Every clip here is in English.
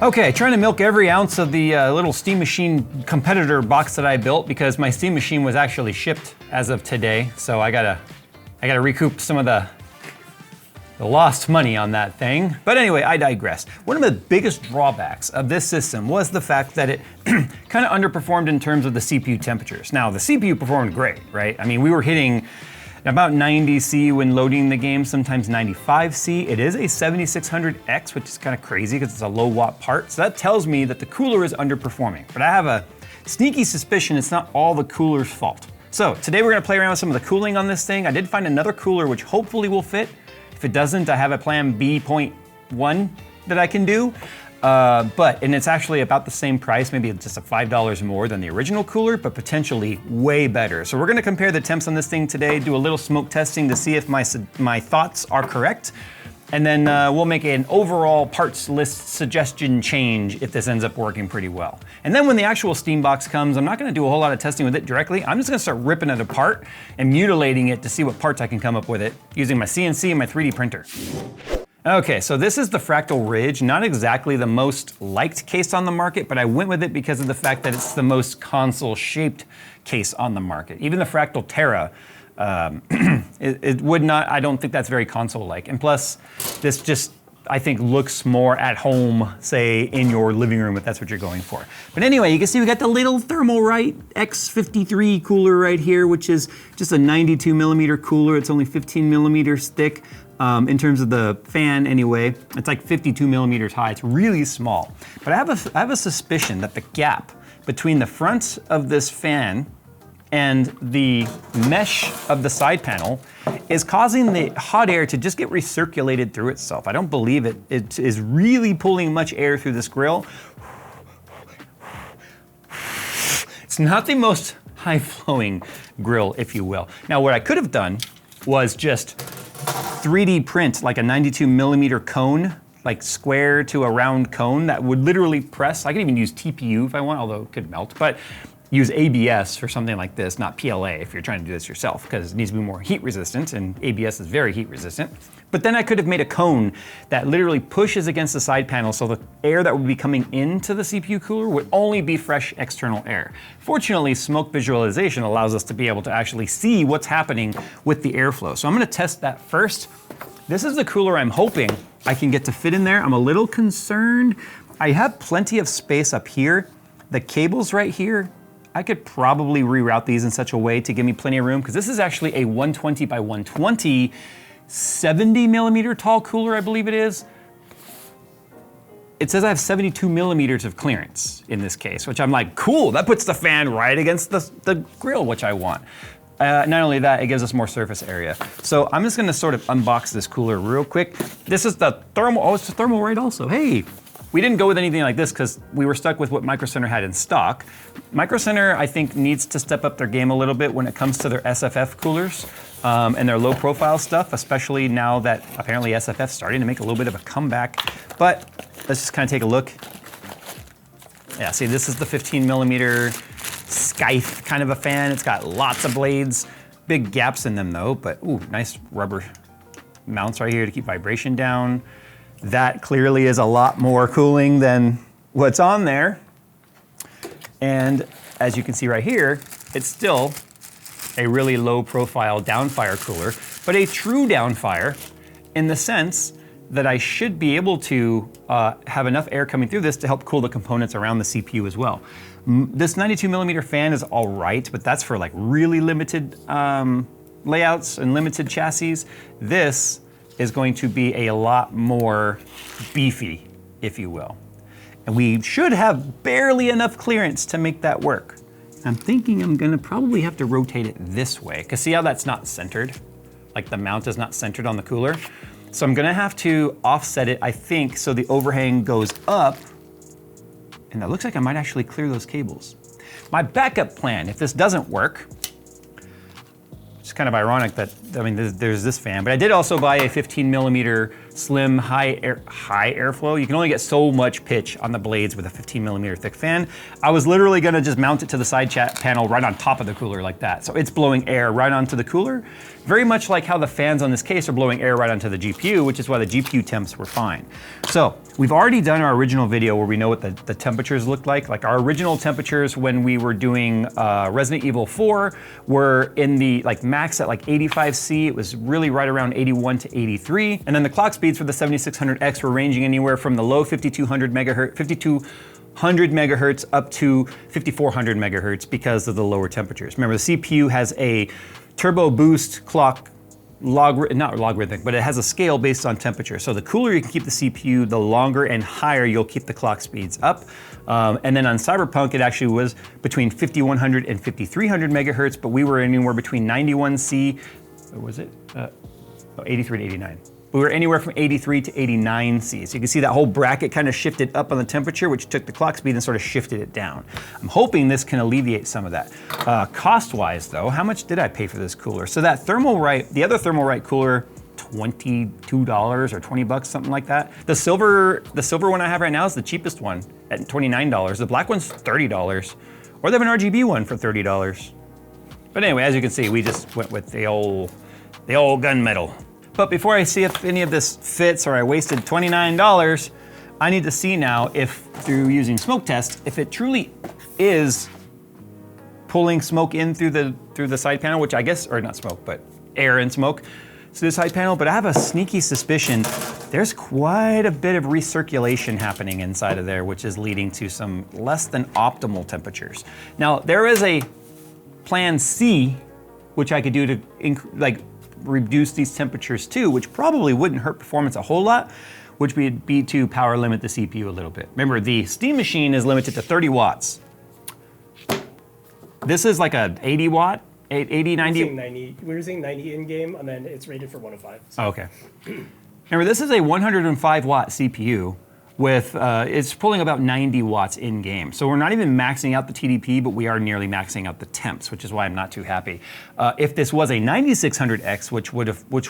Okay, trying to milk every ounce of the little Steam Machine competitor box that I built because my Steam Machine was actually shipped as of today. So I gotta recoup some of the lost money on that thing. But anyway, I digress. One of the biggest drawbacks of this system was the fact that it kind of underperformed in terms of the CPU temperatures. Now, the CPU performed great, right? I mean, we were hitting about 90 C when loading the game, sometimes 95 C. It is a 7600X, which is kind of crazy because it's a low watt part. So that tells me that the cooler is underperforming. But I have a sneaky suspicion it's not all the cooler's fault. So today we're gonna play around with some of the cooling on this thing. I did find another cooler which hopefully will fit. If it doesn't, I have a plan B.1 that I can do. And it's actually about the same price, maybe just $5 more than the original cooler, but potentially way better. So we're gonna compare the temps on this thing today, do a little smoke testing to see if my thoughts are correct. And then we'll make an overall parts list suggestion change if this ends up working pretty well. And then when the actual Steam box comes, I'm not gonna do a whole lot of testing with it directly. I'm just gonna start ripping it apart and mutilating it to see what parts I can come up with it using my CNC and my 3D printer. Okay, so this is the Fractal Ridge, not exactly the most liked case on the market, but I went with it because of the fact that it's the most console-shaped case on the market. Even the Fractal Terra, it would not, I don't think that's very console-like. And plus, this just, I think, looks more at home, say, in your living room, if that's what you're going for. But anyway, you can see we got the little Thermalright X53 cooler right here, which is just a 92 millimeter cooler. It's only 15 millimeters thick. In terms of the fan anyway, it's like 52 millimeters high. It's really small. But I have a suspicion that the gap between the front of this fan and the mesh of the side panel is causing the hot air to just get recirculated through itself. I don't believe it is really pulling much air through this grill. It's not the most high-flowing grill, if you will. Now, what I could have done was just 3D print like a 92 millimeter cone, like square to a round cone that would literally press. I could even use TPU if I want, although it could melt, but use ABS for something like this, not PLA if you're trying to do this yourself, because it needs to be more heat resistant, and ABS is very heat resistant. But then I could have made a cone that literally pushes against the side panel so the air that would be coming into the CPU cooler would only be fresh external air. Fortunately, smoke visualization allows us to be able to actually see what's happening with the airflow. So I'm gonna test that first. This is the cooler I'm hoping I can get to fit in there. I'm a little concerned. I have plenty of space up here. The cables right here, I could probably reroute these in such a way to give me plenty of room, because this is actually a 120 by 120, 70 millimeter tall cooler, I believe it is. It says I have 72 millimeters of clearance in this case, which I'm like, cool, that puts the fan right against the grill, which I want. Not only that, it gives us more surface area. So I'm just gonna sort of unbox this cooler real quick. This is the thermal, oh, it's the Thermalright also, hey. We didn't go with anything like this because we were stuck with what Micro Center had in stock. Micro Center, I think, needs to step up their game a little bit when it comes to their SFF coolers and their low profile stuff, especially now that apparently SFF's starting to make a little bit of a comeback. But let's just kind of take a look. Yeah, see, this is the 15 millimeter Scythe kind of a fan. It's got lots of blades, big gaps in them though, but ooh, nice rubber mounts right here to keep vibration down. That clearly is a lot more cooling than what's on there. And as you can see right here, it's still a really low profile downfire cooler, but a true downfire in the sense that I should be able to have enough air coming through this to help cool the components around the CPU as well. This 92 millimeter fan is all right, but that's for like really limited layouts and limited chassis. This is going to be a lot more beefy, if you will. And we should have barely enough clearance to make that work. I'm thinking I'm gonna probably have to rotate it this way, because see how that's not centered? Like the mount is not centered on the cooler. So I'm gonna have to offset it, I think, so the overhang goes up, and it looks like I might actually clear those cables. My backup plan, if this doesn't work, it's kind of ironic that, I mean, there's this fan, but I did also buy a 15 millimeter slim, high airflow. You can only get so much pitch on the blades with a 15mm thick fan. I was literally gonna just mount it to the side panel right on top of the cooler like that. So it's blowing air right onto the cooler, very much like how the fans on this case are blowing air right onto the GPU, which is why the GPU temps were fine. So we've already done our original video where we know what the temperatures looked like. Like our original temperatures when we were doing Resident Evil 4 were in the max at 85C. It was really right around 81 to 83. And then the clock speeds for the 7600X were ranging anywhere from the low 5200 megahertz up to 5400 megahertz because of the lower temperatures. Remember, the CPU has a turbo boost clock, not logarithmic, but it has a scale based on temperature. So the cooler you can keep the CPU, the longer and higher you'll keep the clock speeds up. And then on Cyberpunk, it actually was between 5100 and 5300 megahertz, but we were anywhere between 91C, what was it? 83 to 89. We were anywhere from 83 to 89C. So you can see that whole bracket kind of shifted up on the temperature, which took the clock speed and sort of shifted it down. I'm hoping this can alleviate some of that. Cost-wise though, how much did I pay for this cooler? So that Thermalright, the other Thermalright cooler, $22 or 20 bucks, something like that. The silver one I have right now is the cheapest one at $29. The black one's $30. Or they have an RGB one for $30. But anyway, as you can see, we just went with the old gunmetal. But before I see if any of this fits or I wasted $29, I need to see now if, through using smoke test, if it truly is pulling smoke in through the side panel, which I guess, or not smoke, but air and smoke to the side panel. But I have a sneaky suspicion there's quite a bit of recirculation happening inside of there, which is leading to some less than optimal temperatures. Now, there is a plan C, which I could do to reduce these temperatures too, which probably wouldn't hurt performance a whole lot, which would be to power limit the CPU a little bit. Remember, the Steam Machine is limited to 30 watts. This is like a 80 watt, 80, 90? We were saying 90 in-game, and then it's rated for 105. So. Oh, okay. Remember, this is a 105 watt CPU with, it's pulling about 90 watts in game. So we're not even maxing out the TDP, but we are nearly maxing out the temps, which is why I'm not too happy. If this was a 9600X, which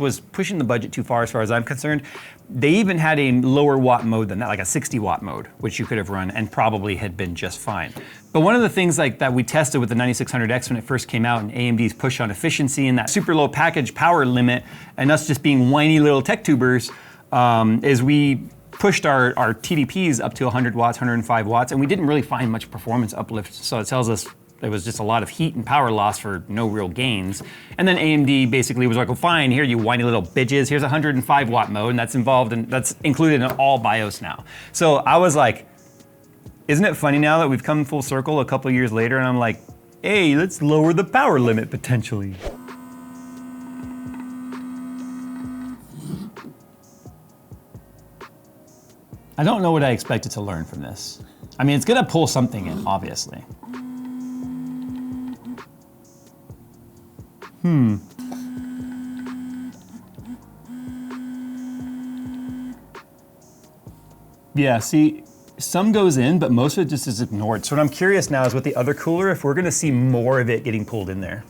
was pushing the budget too far as far as I'm concerned, they even had a lower watt mode than that, like a 60 watt mode, which you could have run and probably had been just fine. But one of the things that we tested with the 9600X when it first came out and AMD's push on efficiency and that super low package power limit and us just being whiny little tech tubers is we pushed our TDPs up to 100 watts, 105 watts, and we didn't really find much performance uplift. So it tells us there was just a lot of heat and power loss for no real gains. And then AMD basically was like, well, fine, here you whiny little bitches, here's 105 watt mode, and that's included in all BIOS now. So I was like, isn't it funny now that we've come full circle a couple years later, and I'm like, hey, let's lower the power limit potentially. I don't know what I expected to learn from this. I mean, it's gonna pull something in, obviously. Yeah, see, some goes in, but most of it just is ignored. So what I'm curious now is with the other cooler, if we're gonna see more of it getting pulled in there.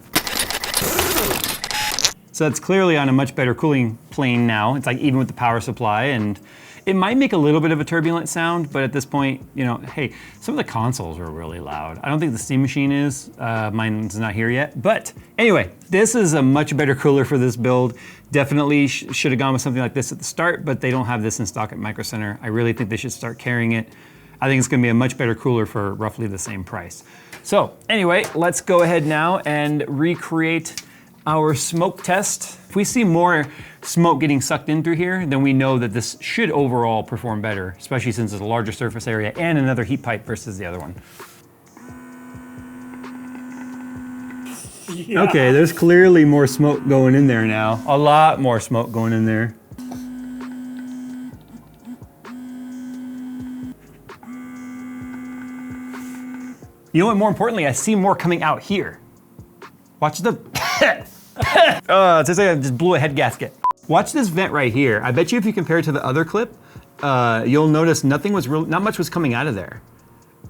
So it's clearly on a much better cooling plane now. It's like even with the power supply, and it might make a little bit of a turbulent sound, but at this point, you know, hey, some of the consoles are really loud. I don't think the Steam Machine is. Mine's not here yet. But anyway, this is a much better cooler for this build. Definitely should have gone with something like this at the start, but they don't have this in stock at Micro Center. I really think they should start carrying it. I think it's gonna be a much better cooler for roughly the same price. So anyway, let's go ahead now and recreate our smoke test. If we see more smoke getting sucked in through here, then we know that this should overall perform better, especially since it's a larger surface area and another heat pipe versus the other one. Yeah. Okay, there's clearly more smoke going in there now. A lot more smoke going in there. You know what, more importantly, I see more coming out here. Watch the, it's like I just blew a head gasket. Watch this vent right here. I bet you if you compare it to the other clip, you'll notice not much was coming out of there.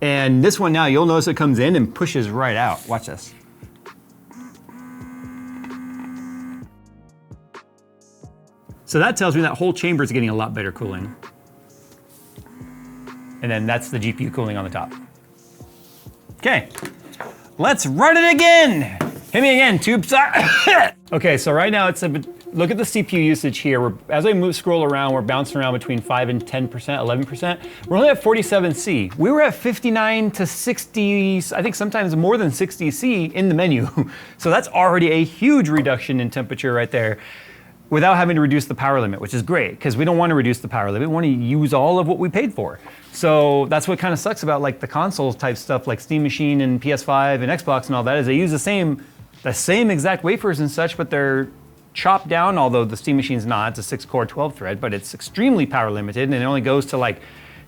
And this one now, you'll notice it comes in and pushes right out. Watch this. So that tells me that whole chamber is getting a lot better cooling. And then that's the GPU cooling on the top. Okay, let's run it again. Hit me again, tube. Okay, so right now look at the CPU usage here. As I scroll around, we're bouncing around between 5 and 10%, 11%. We're only at 47C. We were at 59 to 60, I think sometimes more than 60C in the menu. So that's already a huge reduction in temperature right there without having to reduce the power limit, which is great because we don't want to reduce the power limit. We want to use all of what we paid for. So that's what kind of sucks about like the console type stuff like Steam Machine and PS5 and Xbox and all that is they use the same exact wafers and such, but they're chopped down, although the Steam Machine's not. It's a 6-core 12-thread, but it's extremely power limited and it only goes to like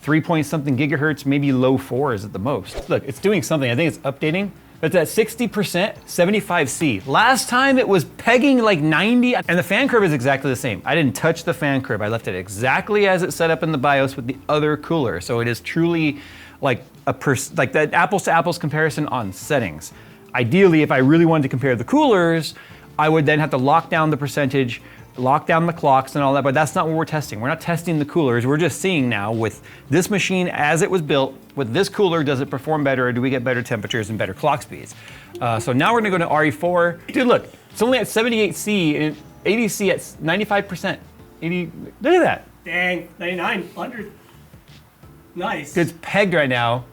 3-point-something gigahertz, maybe low 4s at the most. Look, it's doing something. I think it's updating. But it's at 60%, 75C. Last time it was pegging like 90, and the fan curve is exactly the same. I didn't touch the fan curve. I left it exactly as it's set up in the BIOS with the other cooler. So it is truly like like that apples to apples comparison on settings. Ideally, if I really wanted to compare the coolers, I would then have to lock down the percentage, lock down the clocks and all that, but that's not what we're testing. We're not testing the coolers. We're just seeing now with this machine as it was built, with this cooler, does it perform better or do we get better temperatures and better clock speeds? So now we're gonna go to RE4. Dude, look, it's only at 78C and 80C at 95%. 80, look at that. Dang, 99, 100. Nice. It's pegged right now.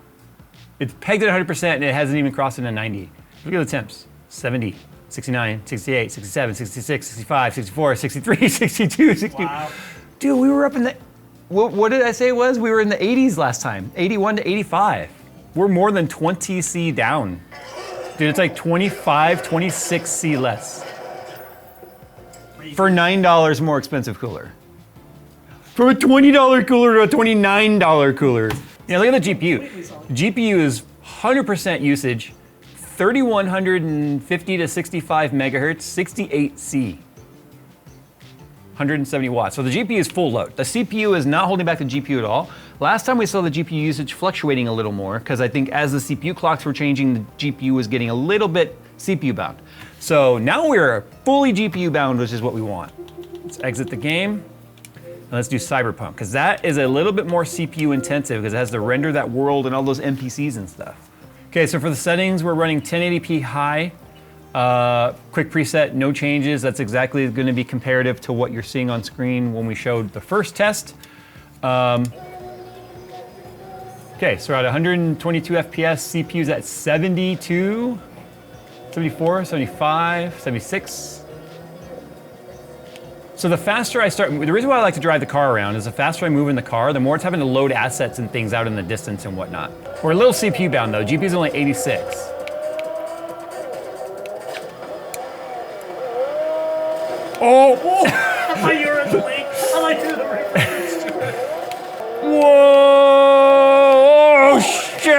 It's pegged at 100% and it hasn't even crossed into 90. Look at the temps, 70. 69, 68, 67, 66, 65, 64, 63, 62, 60. Wow. Dude, we were up in the, what did I say it was? We were in the 80s last time, 81 to 85. We're more than 20C down. Dude, it's like 25, 26C less. For $9 more expensive cooler. From a $20 cooler to a $29 cooler. Yeah, look at the GPU. GPU is 100% usage, 3150 to 65 megahertz, 68C, 170 watts. So the GPU is full load. The CPU is not holding back the GPU at all. Last time we saw the GPU usage fluctuating a little more because I think as the CPU clocks were changing, the GPU was getting a little bit CPU bound. So now we're fully GPU bound, which is what we want. Let's exit the game. And let's do Cyberpunk, because that is a little bit more CPU intensive because it has to render that world and all those NPCs and stuff. Okay, so for the settings, we're running 1080p high. Quick preset, no changes. That's exactly going to be comparative to what you're seeing on screen when we showed the first test. Okay, so we're at 122 FPS, CPU's at 72, 74, 75, 76. So the faster I start, the reason why I like to drive the car around is the faster I move in the car, the more it's having to load assets and things out in the distance and whatnot. We're a little CPU bound though, GPU's only 86. Oh! I thought you were in the lake. I like to do the reverse. Whoa! Oh, shit!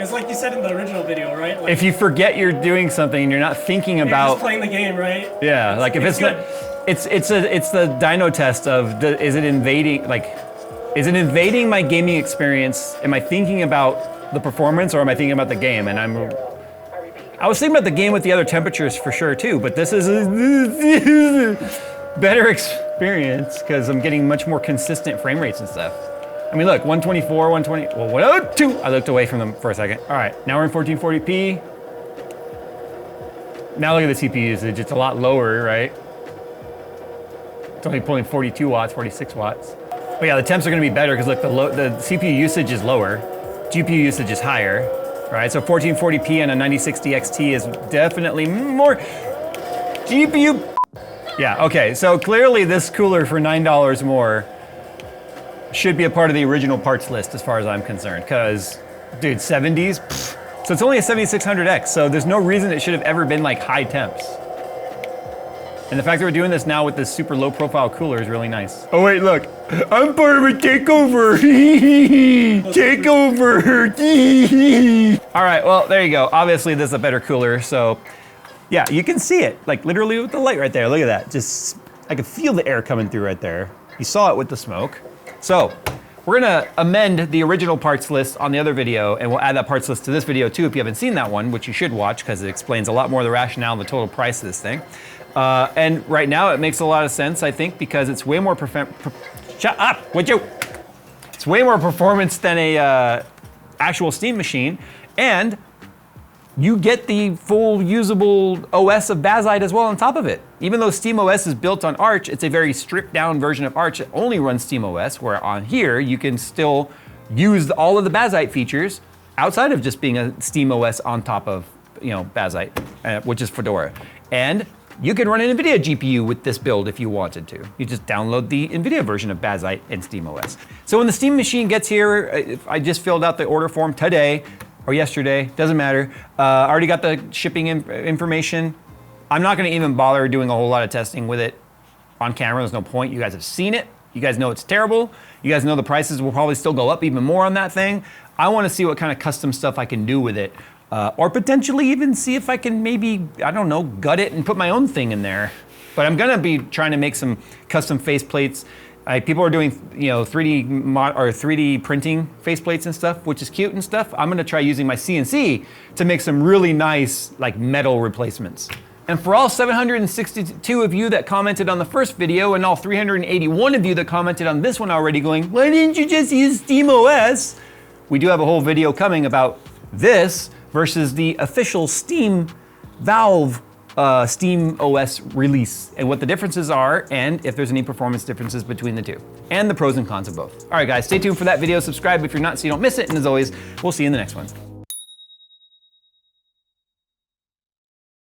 It's like you said in the original video, right? Like, if you forget you're doing something and you're not thinking about just playing the game, right? Yeah, like if it's not, it's the dyno test of is it invading my gaming experience? Am I thinking about the performance or am I thinking about the game? And I was thinking about the game with the other temperatures for sure too, but this is a better experience because I'm getting much more consistent frame rates and stuff. I mean, look, 124, 120, well, 102. I looked away from them for a second. All right, now we're in 1440p. Now look at the CPU usage. It's a lot lower, right? It's only pulling 42 watts, 46 watts. But yeah, the temps are gonna be better because look, the CPU usage is lower, GPU usage is higher, right? So 1440p and a 9060 XT is definitely more GPU. Yeah, okay, so clearly this cooler for $9 more should be a part of the original parts list as far as I'm concerned, because, dude, 70s, pfft. So it's only a 7600X, so there's no reason it should have ever been like high temps. And the fact that we're doing this now with this super low profile cooler is really nice. Oh wait, look, I'm part of a takeover. Takeover. All right, well, there you go. Obviously this is a better cooler, so yeah, you can see it, like literally with the light right there. Look at that, just, I can feel the air coming through right there. You saw it with the smoke. So we're gonna amend the original parts list on the other video, and we'll add that parts list to this video too if you haven't seen that one, which you should watch because it explains a lot more of the rationale and the total price of this thing. And right now it makes a lot of sense, I think, because it's way more shut up, would you? It's way more performance than a actual Steam machine, and you get the full usable OS of Bazzite as well on top of it. Even though SteamOS is built on Arch, it's a very stripped down version of Arch that only runs SteamOS, where on here you can still use all of the Bazzite features outside of just being a SteamOS on top of, you know, Bazzite, which is Fedora. And you can run an NVIDIA GPU with this build if you wanted to. You just download the NVIDIA version of Bazzite and SteamOS. So when the Steam machine gets here, I just filled out the order form today or yesterday, doesn't matter. I already got the shipping information. I'm not gonna even bother doing a whole lot of testing with it on camera, there's no point. You guys have seen it. You guys know it's terrible. You guys know the prices will probably still go up even more on that thing. I wanna see what kind of custom stuff I can do with it. Or potentially even see if I can maybe, I don't know, gut it and put my own thing in there. But I'm gonna be trying to make some custom faceplates. People are doing, you know, 3D printing faceplates and stuff, which is cute and stuff. I'm gonna try using my CNC to make some really nice, like, metal replacements. And for all 762 of you that commented on the first video and all 381 of you that commented on this one already going, why didn't you just use SteamOS? We do have a whole video coming about this versus the official Steam Valve SteamOS release and what the differences are and if there's any performance differences between the two and the pros and cons of both. All right guys, stay tuned for that video, subscribe if you're not so you don't miss it, and as always, we'll see you in the next one.